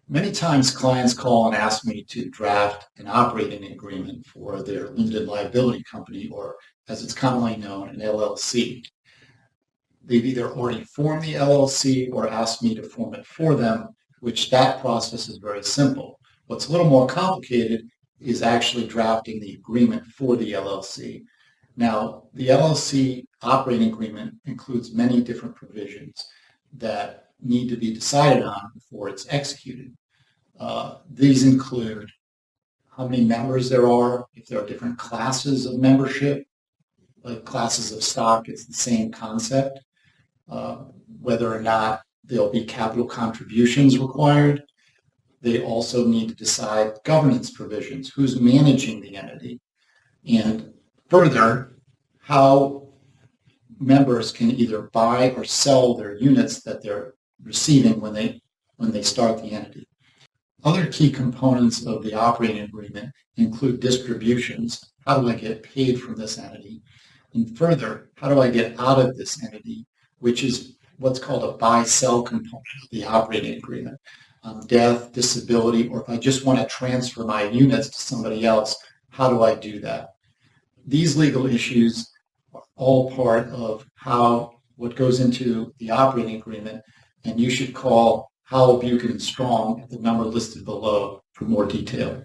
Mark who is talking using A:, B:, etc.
A: Many times clients call and ask me to draft an operating agreement for their limited liability company, or as it's commonly known, an LLC. They've either already formed the LLC or asked me to form it for them, which that process is very simple. What's a little more complicated is actually drafting the agreement for the LLC. Now, the LLC operating agreement includes many different provisions that need to be decided on before it's executed. These include how many members there are, if there are different classes of membership, like classes of stock, it's the same concept, whether or not there'll be capital contributions required. They also need to decide governance provisions, who's managing the entity, and further, how members can either buy or sell their units that they're receiving when they start the entity. Other key components of the operating agreement include distributions. How do I get paid from this entity? And further, how do I get out of this entity, which is what's called a buy-sell component of the operating agreement. Death, disability, or if I just want to transfer my units to somebody else, how do I do that? These legal issues are all part of what goes into the operating agreement, and you should call Howell, Buchan Strong at the number listed below for more detail.